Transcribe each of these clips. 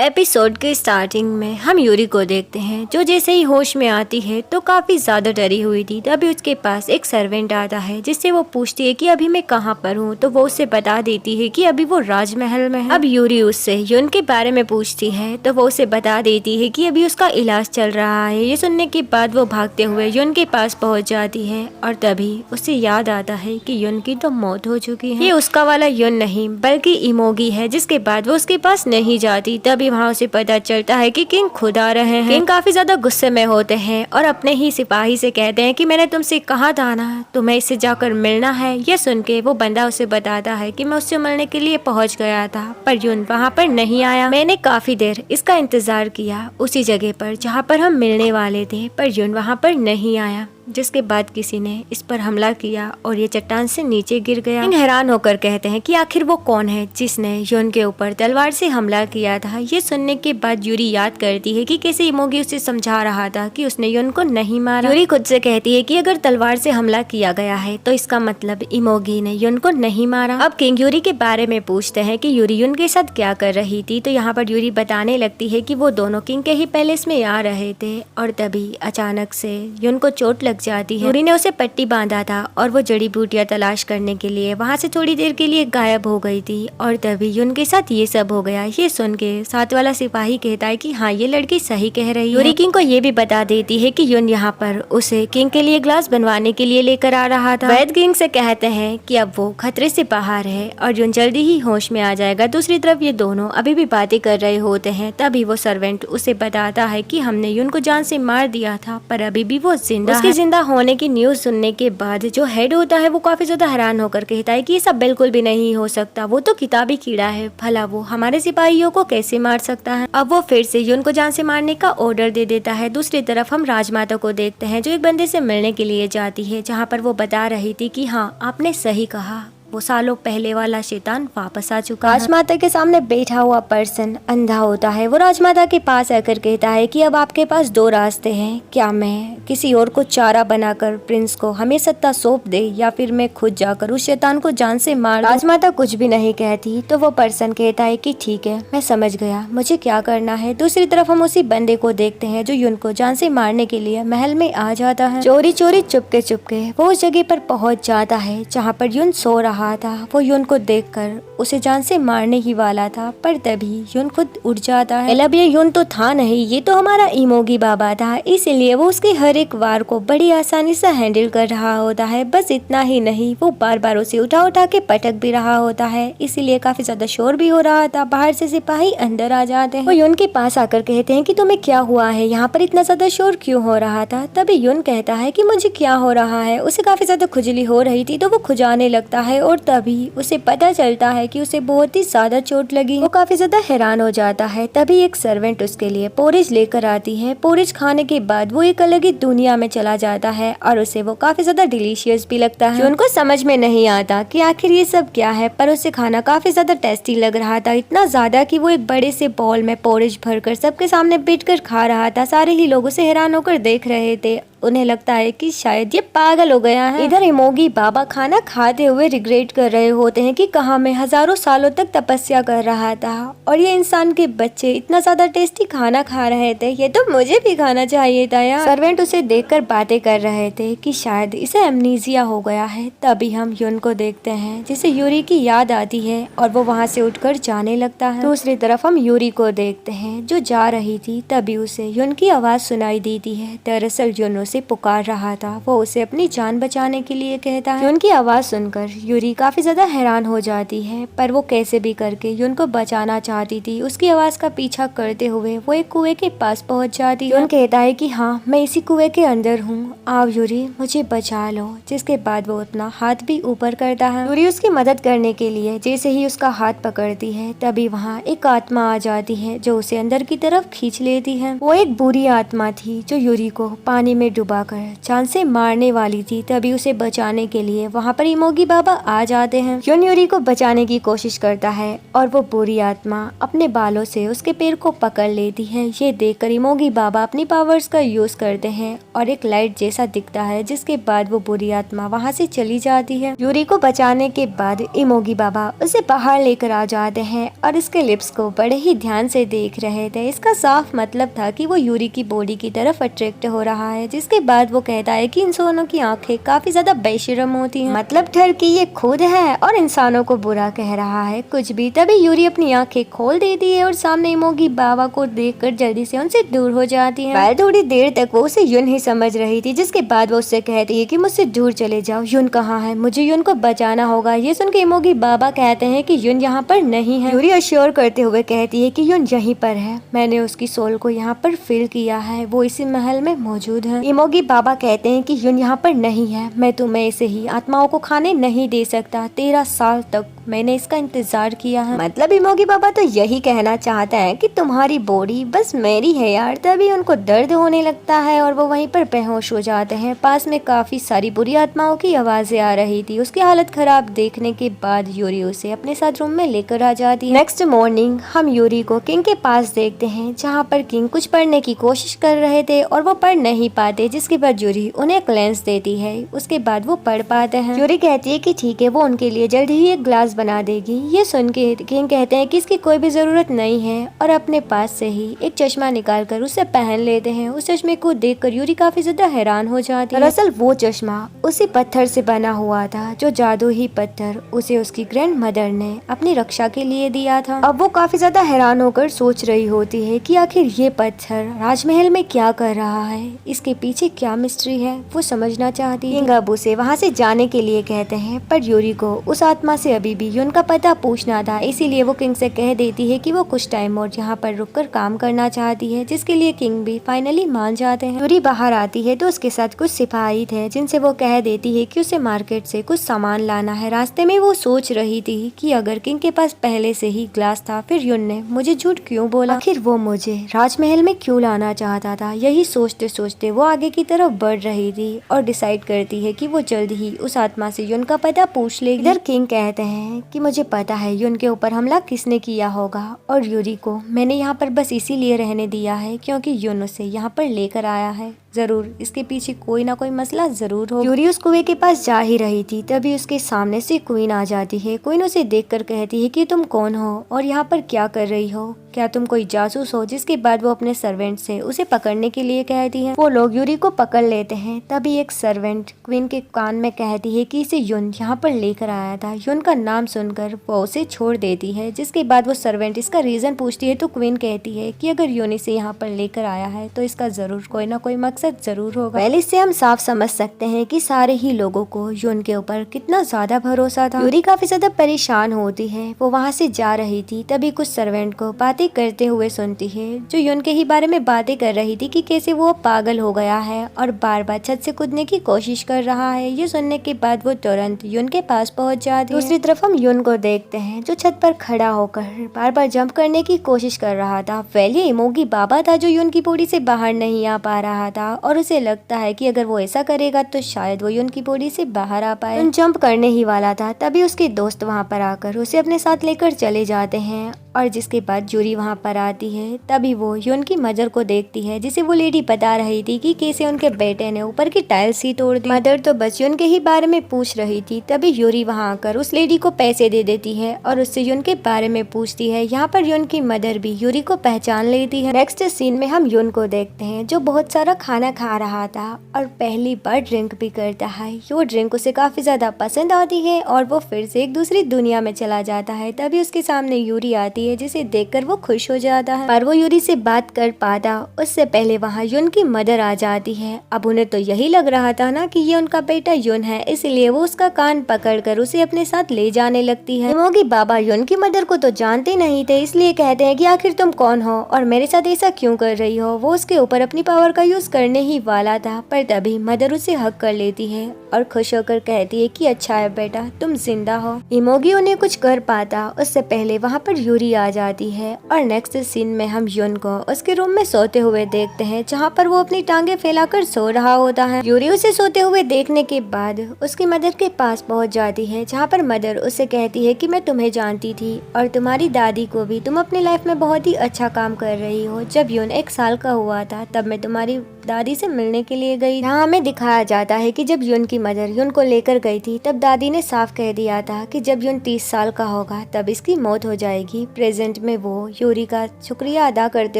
Episode के starting में हम यूरी को देखते हैं जो जैसे ही होश में आती है तो काफी ज्यादा डरी हुई थी। तभी उसके पास एक सर्वेंट आता है जिससे वो पूछती है कि अभी मैं कहाँ पर हूँ, तो वो उससे बता देती है कि अभी वो राजमहल में है। अब यूरी उससे युन के बारे में पूछती है तो वो उसे बता देती है कि अभी उसका इलाज चल रहा है। ये सुनने के बाद वो भागते हुए युन के पास पहुँच जाती है और तभी उसे याद आता है कि युन की तो मौत हो चुकी है। ये उसका वाला युन नहीं बल्कि इमोगी है, जिसके बाद वो उसके पास नहीं जाती। तभी वहाँ उसे पता चलता है कि किंग खुद आ रहे हैं। किंग काफी ज्यादा गुस्से में होते हैं और अपने ही सिपाही से कहते हैं कि मैंने तुमसे कहा था ना, तुम्हें इससे जाकर मिलना है। ये सुन के वो बंदा उसे बताता है कि मैं उससे मिलने के लिए पहुंच गया था पर युन वहाँ पर नहीं आया। मैंने काफी देर इसका इंतजार किया उसी जगह पर जहाँ पर हम मिलने वाले थे, पर युन वहाँ पर नहीं आया। जिसके बाद किसी ने इस पर हमला किया और ये चट्टान से नीचे गिर गया। किंग हैरान होकर कहते हैं कि आखिर वो कौन है जिसने युन के ऊपर तलवार से हमला किया था। ये सुनने के बाद यूरी याद करती है कि कैसे इमोगी उसे समझा रहा था कि उसने युन को नहीं मारा। यूरी खुद से कहती है कि अगर तलवार से हमला किया गया है तो इसका मतलब इमोगी ने युन को नहीं मारा। अब किंग यूरी के बारे में पूछते हैं कि यूरी युन के साथ क्या कर रही थी, तो यहाँ पर यूरी बताने लगती है कि वो दोनों किंग के ही पैलेस में आ रहे थे और तभी अचानक से युन को चोट लग जाती है। यूरी ने उसे पट्टी बांधा था और वो जड़ी बूटियां तलाश करने के लिए वहाँ से थोड़ी देर के लिए गायब हो गई थी और तभी युन के साथ ये सब हो गया। ये सुन के साथ वाला सिपाही कहता है कि हाँ, ये लड़की सही कह रही है। यूरी किंग को ये भी बता देती है कि युन यहाँ पर उसे किंग के लिए ग्लास बनवाने के लिए लेकर आ रहा था। वैद किंग से कहते हैं कि अब वो खतरे से बाहर है और युन जल्दी ही होश में आ जाएगा। दूसरी तरफ ये दोनों अभी भी बातें कर रहे होते हैं। तभी वो सर्वेंट उसे बताता है कि हमने युन को जान से मार दिया था पर अभी भी वो जिंदा है। जिंदा होने की न्यूज सुनने के बाद जो हेड होता है वो काफी ज्यादा हैरान होकर कहता है कि ये सब बिल्कुल भी नहीं हो सकता, वो तो किताबी कीड़ा है, भला वो हमारे सिपाहियों को कैसे मार सकता है। अब वो फिर से युन को जान से मारने का ऑर्डर दे देता है। दूसरी तरफ हम राजमाता को देखते हैं जो एक बंदे से मिलने के लिए जाती है, जहाँ पर वो बता रही थी कि हाँ, आपने सही कहा, वो सालों पहले वाला शैतान वापस आ चुका है। राजमाता के सामने बैठा हुआ पर्सन अंधा होता है। वो राजमाता के पास आकर कहता है कि अब आपके पास दो रास्ते हैं, क्या मैं किसी और को चारा बनाकर प्रिंस को हमें सत्ता सौंप दे या फिर मैं खुद जाकर उस शैतान को जान से मार। राजमाता कुछ भी नहीं कहती तो वो पर्सन कहता है कि ठीक है, मैं समझ गया, मुझे क्या करना है। दूसरी तरफ हम उसी बंदे को देखते हैं जो युन को जान से मारने के लिए महल में आ जाता है। चोरी चोरी चुपके चुपके वो उस जगह पर पहुंच जाता है जहाँ पर युन सो रहा था। वो युन को देखकर उसे जान से मारने ही वाला था पर तभी युन खुद उठ जाता है। अब ये युन तो था नहीं, ये तो हमारा इमोगी बाबा था, इसीलिए वो उसके हर एक वार को बड़ी आसानी से हैंडल कर रहा होता है। बस इतना ही नहीं, वो बार बार उसे उठा उठा के पटक भी रहा होता है, इसीलिए काफी ज्यादा शोर भी हो रहा था। बाहर से सिपाही अंदर आ जाते हैं। वो युन के पास आकर कहते हैं कि तुम्हें क्या हुआ है, यहाँ पर इतना ज्यादा शोर क्यों हो रहा था। तभी युन कहता है कि मुझे क्या हो रहा है। उसे काफी ज्यादा खुजली हो रही थी तो वो खुजाने लगता है और तभी उसे पता चलता है कि उसे बहुत ही ज्यादा चोट लगी। वो काफी ज्यादा हैरान हो जाता है। तभी एक सर्वेंट उसके लिए पोरिज लेकर आती है। पोरिज खाने के बाद वो एक अलग ही दुनिया में चला जाता है और उसे वो काफी ज्यादा डिलीशियस भी लगता है। उनको समझ में नहीं आता कि आखिर ये सब क्या है, पर उसे खाना काफी ज्यादा टेस्टी लग रहा था, इतना ज्यादा कि वो एक बड़े से बॉल में पोरिज भरकर सबके सामने बैठकर खा रहा था। सारे ही लोग उसे हैरान होकर देख रहे थे। उन्हें लगता है कि शायद ये पागल हो गया है। इधर इमोगी बाबा खाना खाते हुए रिग्रेट कर रहे होते हैं कि कहाँ मैं हजारों सालों तक तपस्या कर रहा था और ये इंसान के बच्चे इतना ज्यादा टेस्टी खाना खा रहे थे, ये तो मुझे भी खाना चाहिए था यार। सर्वेंट उसे देखकर बातें कर रहे थे कि शायद इसे एमनीजिया हो गया है। तभी हम युन को देखते हैं जिसे यूरी की याद आती है और वो वहाँ से उठकर जाने लगता है। दूसरी तरफ हम यूरी को देखते हैं जो जा रही थी। तभी उसे युन की आवाज सुनाई देती है। दरअसल युन उसे पुकार रहा था। वो उसे अपनी जान बचाने के लिए कहता है। युन की आवाज सुनकर यूरी काफी ज्यादा हैरान हो जाती है, पर वो कैसे भी करके युन को बचाना चाहती थी। उसकी आवाज का पीछा करते हुए वो एक कुएं के पास पहुंच जाती है। युन कहता है कि हाँ, मैं इसी कुएं के अंदर हूँ, आओ यूरी, मुझे बचा लो। जिसके बाद वो अपना हाथ भी ऊपर करता है। यूरी उसकी मदद करने के लिए जैसे ही उसका हाथ पकड़ती है तभी वहाँ एक आत्मा आ जाती है जो उसे अंदर की तरफ खींच लेती है। वो एक बुरी आत्मा थी जो यूरी को पानी में डुबाकर जान से मारने वाली थी। तभी उसे बचाने के लिए वहाँ पर इमोगी बाबा आ जाते हैं। युन यूरी को बचाने की कोशिश करता है और वो बुरी आत्मा अपने बालों से उसके पैर को पकड़ लेती है। ये देखकर इमोगी बाबा अपनी पावर्स का यूज करते हैं और एक लाइट जैसा दिखता है, जिसके बाद वो बुरी आत्मा वहाँ से चली जाती है। यूरी को बचाने के बाद इमोगी बाबा उसे बाहर लेकर आ जाते हैं और इसके लिप्स को बड़े ही ध्यान से देख रहे थे। इसका साफ मतलब था कि वो यूरी की बॉडी की तरफ अट्रैक्ट हो रहा है। जिसके बाद वो कहता है कि इंसानों की आंखें काफी ज्यादा बेशर्म होती हैं, मतलब डर कि ये खुद है और इंसानों को बुरा कह रहा है कुछ भी। तभी यूरी अपनी आंखें खोल देती है और सामने इमोगी बाबा को देखकर जल्दी से उनसे दूर हो जाती है। पर थोड़ी देर तक वो उसे युन ही समझ रही थी, जिसके बाद वो उससे कहती है कि मुझसे दूर चले जाओ, युन कहाँ है, मुझे युन को बचाना होगा। ये सुन के इमोगी बाबा कहते हैं कि युन यहाँ पर नहीं है। यूरी अश्योर करते हुए कहती है कि युन यहीं पर है, मैंने उसकी सोल को यहाँ पर फील किया है, वो इसी महल में मौजूद है। इमोगी बाबा कहते हैं कि युन यहाँ पर नहीं है, मैं तुम्हें ऐसे ही आत्माओं को खाने नहीं दे सकता, 13 साल तक मैंने इसका इंतजार किया है। मतलब इमोगी बाबा तो यही कहना चाहता है कि तुम्हारी बॉडी बस मेरी है यार। तभी उनको दर्द होने लगता है और वो वहीं पर बेहोश हो जाते हैं। पास में काफी सारी बुरी आत्माओं की आवाजें आ रही थी। उसकी हालत खराब देखने के बाद यूरी उसे अपने साथ रूम में लेकर आ जाती है। नेक्स्ट मॉर्निंग हम यूरी को किंग के पास देखते हैं, जहाँ पर किंग कुछ पढ़ने की कोशिश कर रहे थे और वो पढ़ नहीं पाते, जिसके बाद यूरी उन्हें एक लेंस देती है। उसके बाद वो पढ़ पाते हैं। यूरी कहती है कि ठीक है, वो उनके लिए जल्द ही एक ग्लास बना देगी। ये सुन के किंग कहते हैं कि इसकी कोई भी जरूरत नहीं है और अपने पास से ही एक चश्मा निकाल कर उसे पहन लेते हैं। उस चश्मे को देखकर यूरी काफी ज्यादा हैरान हो जाती है। दरअसल वो चश्मा उसी पत्थर से बना हुआ था, जो जादू ही पत्थर उसे उसकी ग्रैंड मदर ने अपनी रक्षा के लिए दिया था। अब वो काफी ज्यादा हैरान होकर सोच रही होती है कि आखिर ये पत्थर राजमहल में क्या कर रहा है, इसके पीछे क्या मिस्ट्री है, वो समझना चाहती है। किंग अबू से वहाँ से जाने के लिए कहते हैं, पर यूरी को उस आत्मा से अभी भी युन का पता पूछना था, इसीलिए वो किंग से कह देती है कि वो कुछ टाइम और यहाँ पर रुककर काम करना चाहती है, जिसके लिए किंग भी फाइनली मान जाते हैं। यूरी बाहर आती है तो उसके साथ कुछ सिपाही थे, जिनसे वो कह देती है कि उसे मार्केट से कुछ सामान लाना है। रास्ते में वो सोच रही थी कि अगर किंग के पास पहले से ही ग्लास था, फिर युन ने मुझे झूठ क्यों बोला, आखिर वो मुझे राजमहल में क्यों लाना चाहता था। यही सोचते सोचते वो आगे की तरफ बढ़ रही थी और डिसाइड करती है कि वो जल्द ही उस आत्मा से युन का पता पूछ लेगी। इधर किंग कहते हैं कि मुझे पता है युन के ऊपर हमला किसने किया होगा और यूरी को मैंने यहाँ पर बस इसीलिए रहने दिया है क्योंकि युन उसे यहाँ पर लेकर आया है। जरूर इसके पीछे कोई ना कोई मसला जरूर हो। यूरी उस कुएं के पास जा ही रही थी, तभी उसके सामने से क्वीन आ जाती है। क्वीन उसे देखकर कहती है कि तुम कौन हो और यहाँ पर क्या कर रही हो, क्या तुम कोई जासूस हो। जिसके बाद वो अपने सर्वेंट से उसे पकड़ने के लिए कहती है। वो लोग यूरी को पकड़ लेते हैं। तभी एक सर्वेंट क्वीन के कान में कहती है कि इसे युन यहाँ पर लेकर आया था। युन का नाम सुनकर वो उसे छोड़ देती है। जिसके बाद वो सर्वेंट इसका रीजन पूछती है तो क्वीन कहती है कि अगर युन इसे यहाँ पर लेकर आया है तो इसका जरूर कोई ना कोई मकसद जरूर होगा। पहले इससे हम साफ समझ सकते हैं कि सारे ही लोगों को युन के ऊपर कितना ज्यादा भरोसा था। यूरी काफी ज्यादा परेशान होती है। वो वहाँ से जा रही थी, तभी कुछ सर्वेंट को बातें करते हुए सुनती है, जो युन के ही बारे में बातें कर रही थी कि कैसे वो पागल हो गया है और बार बार छत से कूदने की कोशिश कर रहा है। ये सुनने के बाद वो तुरंत युन के पास पहुँच जाती है। दूसरी तरफ हम युन को देखते हैं, जो छत पर खड़ा होकर बार बार जंप करने की कोशिश कर रहा था। पहले इमोगी बाबा था जो युन की बॉडी से बाहर नहीं आ पा रहा था और उसे लगता है कि अगर वो ऐसा करेगा तो शायद वो युन की बॉडी से बाहर आ पाए। युन जंप करने ही वाला था, तभी उसके दोस्त वहाँ पर आकर उसे अपने साथ लेकर चले जाते हैं और जिसके बाद यूरी वहाँ पर आती है। तभी वो युन की मदर को देखती है, जिसे वो लेडी बता रही थी कि कैसे उनके बेटे ने ऊपर की टाइल्स ही तोड़ दी। मदर तो बस युन के ही बारे में पूछ रही थी। तभी यूरी वहाँ आकर उस लेडी को पैसे दे देती है और उससे युन के बारे में पूछती है। यहाँ पर युन की मदर भी यूरी को पहचान लेती है। नेक्स्ट सीन में हम युन को देखते हैं, जो बहुत सारा खाना खा रहा था और पहली बार ड्रिंक भी करता है। वो ड्रिंक उसे काफी ज्यादा पसंद आती है और वो फिर से एक दूसरी दुनिया में चला जाता है। तभी उसके सामने यूरी आती है, जिसे देखकर वो खुश हो जाता है। पर वो यूरी से बात कर पाता उससे पहले वहाँ युन की मदर आ जाती है। अब उन्हें तो यही लग रहा था ना कि ये उनका बेटा युन है, इसलिए वो उसका कान पकड़कर उसे अपने साथ ले जाने लगती है। इमोगी बाबा युन की मदर को तो जानते नहीं थे, इसलिए कहते हैं कि आखिर तुम कौन हो और मेरे साथ ऐसा क्यों कर रही हो। वो उसके ऊपर अपनी पावर का यूज करने ही वाला था, पर तभी मदर उसे हक कर लेती है और खुश होकर कहती है कि अच्छा है बेटा, तुम जिंदा हो। इमोगी उन्हें कुछ कर पाता उससे पहले वहाँ पर यूरी यूरी आ जाती है और नेक्स्ट सीन में हम यून को उसके रूम में सोते हुए देखते हैं, जहाँ पर वो अपनी टांगे फैलाकर सो रहा होता है। यूरी उसे सोते हुए देखने के बाद उसकी मदर के पास पहुँच जाती है, जहाँ पर मदर उसे कहती है कि मैं तुम्हें जानती थी और तुम्हारी दादी को भी, तुम अपनी लाइफ में बहुत ही अच्छा काम कर रही हो। जब यून 1 साल का हुआ था तब मैं तुम्हारी दादी से मिलने के लिए गई। यहाँ हमें दिखाया जाता है कि जब यून की मदर यून को लेकर गई थी तब दादी ने साफ कह दिया था कि जब यून 30 साल का होगा तब इसकी मौत हो जाएगी। प्रेजेंट में वो यूरी का शुक्रिया अदा करते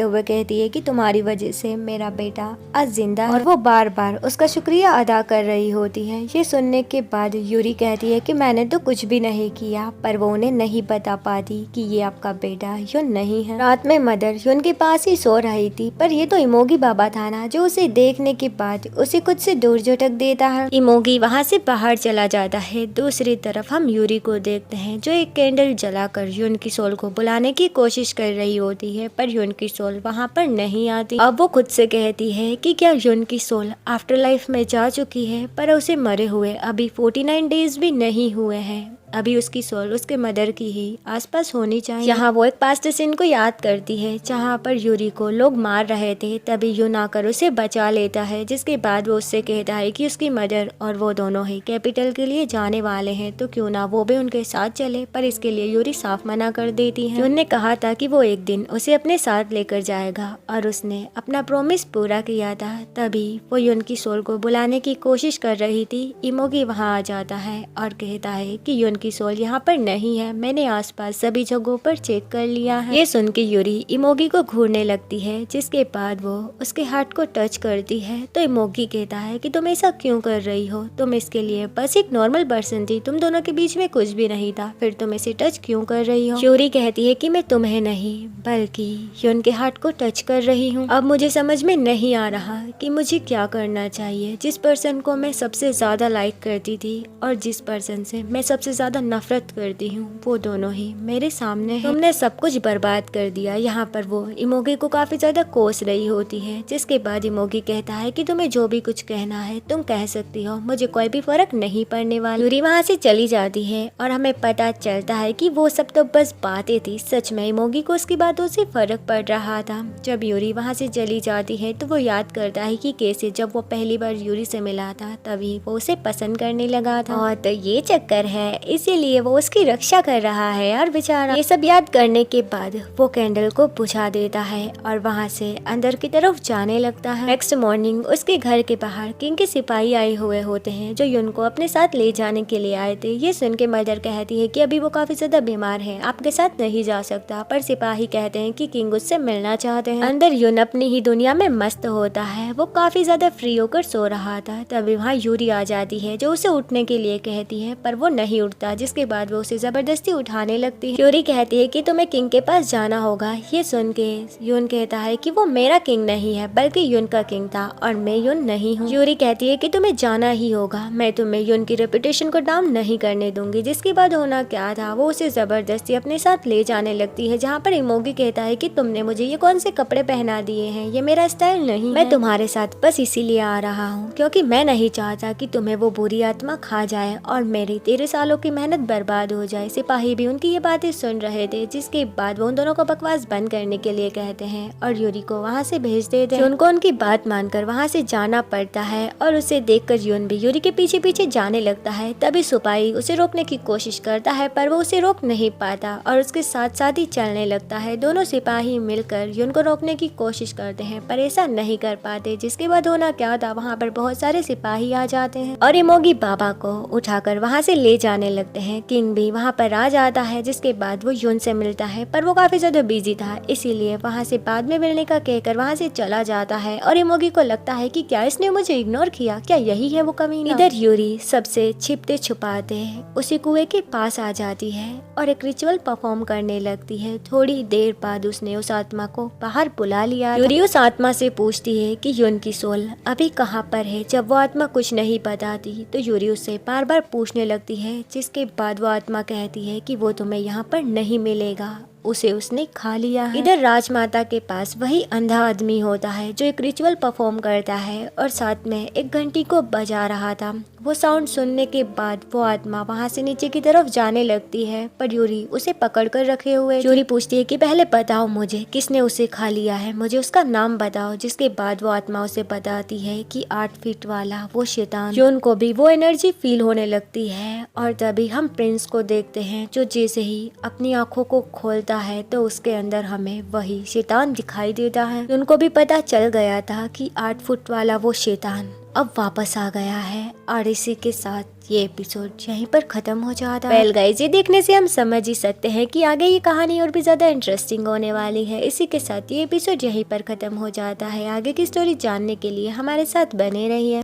हुए कहती है कि तुम्हारी वजह से मेरा बेटा आज जिंदा है, और वो बार बार उसका शुक्रिया अदा कर रही होती है। ये सुनने के बाद यूरी कहती है कि मैंने तो कुछ भी नहीं किया, पर वो उन्हें नहीं बता पाती कि ये आपका बेटा यून नहीं है। रात में मदर यून के पास ही सो रही थी, पर ये तो इमोगी बाबा था ना, जो उसे देखने के बाद उसे खुद से दूर झटक देता है। इमोगी वहाँ से बाहर चला जाता है। दूसरी तरफ हम यूरी को देखते हैं, जो एक कैंडल जलाकर यून की सोल को बुलाने की कोशिश कर रही होती है, पर यून की सोल वहाँ पर नहीं आती। अब वो खुद से कहती है कि क्या यून की सोल आफ्टर लाइफ में जा चुकी है, पर उसे मरे हुए अभी 49 डेज भी नहीं हुए हैं। अभी उसकी सोल उसके मदर की ही आसपास होनी चाहिए। यहाँ वो एक पास्ट सीन को याद करती है, जहाँ पर यूरी को लोग मार रहे थे, तभी यून आकर उसे बचा लेता है, जिसके बाद वो उससे कहता है कि उसकी मदर और वो दोनों ही कैपिटल के लिए जाने वाले हैं, तो क्यों ना वो भी उनके साथ चले। पर इसके लिए यूरी साफ मना कर देती है। यून ने कहा था कि वो एक दिन उसे अपने साथ लेकर जाएगा और उसने अपना प्रॉमिस पूरा किया था। तभी वो यून की सोल को बुलाने की कोशिश कर रही थी। इमोगी वहाँ आ जाता है और कहता है कि यून की सोल यहाँ पर नहीं है, मैंने आसपास सभी जगहों पर चेक कर लिया है। ये सुन के यूरी इमोगी को घूरने लगती है, जिसके बाद वो उसके हार्ट को टच करती है। तो इमोगी कहता है कि तुम ऐसा क्यों कर रही हो, तुम इसके लिए बस एक नॉर्मल पर्सन थी, तुम दोनों के बीच में कुछ भी नहीं था, फिर तुम इसे टच क्यों कर रही हो। यूरी कहती है कि मैं तुम्हें नहीं बल्कि यून के हार्ट को टच कर रही हूँ। अब मुझे समझ में नहीं आ रहा कि मुझे क्या करना चाहिए। जिस पर्सन को मैं सबसे ज्यादा लाइक करती थी और जिस पर्सन से मैं सबसे ज्यादा नफरत करती हूँ, वो दोनों ही मेरे सामने हैं। तुमने सब कुछ बर्बाद कर दिया। यहाँ पर वो इमोगी को काफी ज्यादा कोस रही होती है, जिसके बाद इमोगी कहता है कि तुम्हें जो भी कुछ कहना है तुम कह सकती हो, मुझे कोई भी फर्क नहीं पड़ने वाला। यूरी वहाँ से चली जाती है और हमें पता चलता है कि वो सब तो बस बातें थी। सच में इमोगी को उसकी बातों से फर्क पड़ रहा था। जब यूरी वहाँ से चली जाती है तो वो याद करता है कि कैसे जब वो पहली बार यूरी से मिला था तभी वो उसे पसंद करने लगा था, और तो ये चक्कर है, इसीलिए वो उसकी रक्षा कर रहा है यार बेचारा। ये सब याद करने के बाद वो कैंडल को बुझा देता है और वहाँ से अंदर की तरफ जाने लगता है। नेक्स्ट मॉर्निंग उसके घर के बाहर किंग के सिपाही आए हुए होते हैं, जो यून को अपने साथ ले जाने के लिए आए थे। ये सुन के मदर कहती है कि अभी वो काफी ज्यादा बीमार है, आपके साथ नहीं जा सकता, पर सिपाही कहते हैं कि किंग उससे मिलना चाहते हैं। अंदर यून अपनी ही दुनिया में मस्त होता है, वो काफी ज्यादा फ्री होकर सो रहा था। तभी वहाँ यूरी आ जाती है, जो उसे उठने के लिए कहती है, पर वो नहीं उठता, जिसके बाद वो उसे जबरदस्ती उठाने लगती है। यूरी कहती है कि तुम्हें किंग के पास जाना होगा। ये सुन के यून कहता है कि वो मेरा किंग नहीं है बल्कि यून का किंग था और मैं यून नहीं हूँ। यूरी कहती है कि तुम्हें जाना ही होगा, मैं तुम्हें यून की रेपुटेशन को डाउन नहीं करने दूंगी। जिसके बाद होना क्या था, वो उसे जबरदस्ती अपने साथ ले जाने लगती है, जहाँ पर इमोगी कहता है कि तुमने मुझे ये कौन से कपड़े पहना दिए हैं, ये मेरा स्टाइल नहीं, मैं तुम्हारे साथ बस इसीलिए आ रहा हूँ क्योंकि मैं नहीं चाहता कि तुम्हें वो बुरी आत्मा खा जाए और मेरी 13 सालों की मेहनत बर्बाद हो जाए। सिपाही भी उनकी ये बातें सुन रहे थे, जिसके बाद वो उन दोनों को बकवास बंद करने के लिए कहते हैं और यूरी को वहाँ से भेज देते हैं। उनको उनकी बात मानकर वहाँ से जाना पड़ता है और उसे देखकर यून भी यूरी के पीछे पीछे जाने लगता है। तभी सिपाही उसे रोकने की कोशिश करता है, पर वो उसे रोक नहीं पाता और उसके साथ साथ ही चलने लगता है। दोनों सिपाही मिलकर यून को रोकने की कोशिश करते हैं, पर ऐसा नहीं कर पाते। जिसके बाद होना क्या था, वहाँ पर बहुत सारे सिपाही आ जाते हैं और इमोगी बाबा को उठाकर वहाँ से ले जाने लगते हैं। किंग भी वहाँ पर आ जाता है, जिसके बाद वो यून से मिलता है, पर वो काफी ज्यादा बिजी था, इसीलिए वहाँ से बाद में मिलने का कहकर वहाँ से चला जाता है। और इमोगी को लगता है कि क्या इसने मुझे इग्नोर किया, क्या यही है वो कमीना। इधर यूरी सबसे छिपते छुपाते उसी कुएं के पास आ जाती है और एक रिचुअल परफॉर्म करने लगती है। थोड़ी देर बाद उसने उस आत्मा को बाहर बुला लिया। यूरी उस आत्मा से पूछती है कि यून की सोल अभी कहाँ पर है। जब वो आत्मा कुछ नहीं बताती तो यूरी उससे बार बार पूछने लगती है, जिसके बाद वो आत्मा कहती है कि वो तुम्हें यहाँ पर नहीं मिलेगा उसे उसने खा लिया है। इधर राजमाता के पास वही अंधा आदमी होता है जो एक रिचुअल परफॉर्म करता है और साथ में एक घंटी को बजा रहा था। वो साउंड सुनने के बाद वो आत्मा वहाँ से नीचे की तरफ जाने लगती है, पर यूरी उसे पकड़ कर रखे हुए। यूरी पूछती है कि पहले बताओ मुझे किसने उसे खा लिया है, मुझे उसका नाम बताओ। जिसके बाद वो आत्मा उसे बताती है कि 8 फीट वाला वो शैतान। जॉन को भी वो एनर्जी फील होने लगती है और तभी हम प्रिंस को देखते हैं जो जैसे ही अपनी आंखों को खोलता है तो उसके अंदर हमें वही शैतान दिखाई देता है। उनको भी पता चल गया था कि 8 फुट वाला वो शैतान अब वापस आ गया है। और इसी के साथ ये एपिसोड यहीं पर खत्म हो जाता है। वेल गाइस, ये देखने से हम समझ ही सकते हैं कि आगे ये कहानी और भी ज्यादा इंटरेस्टिंग होने वाली है। इसी के साथ ये एपिसोड यहीं पर खत्म हो जाता है। आगे की स्टोरी जानने के लिए हमारे साथ बने रहिए।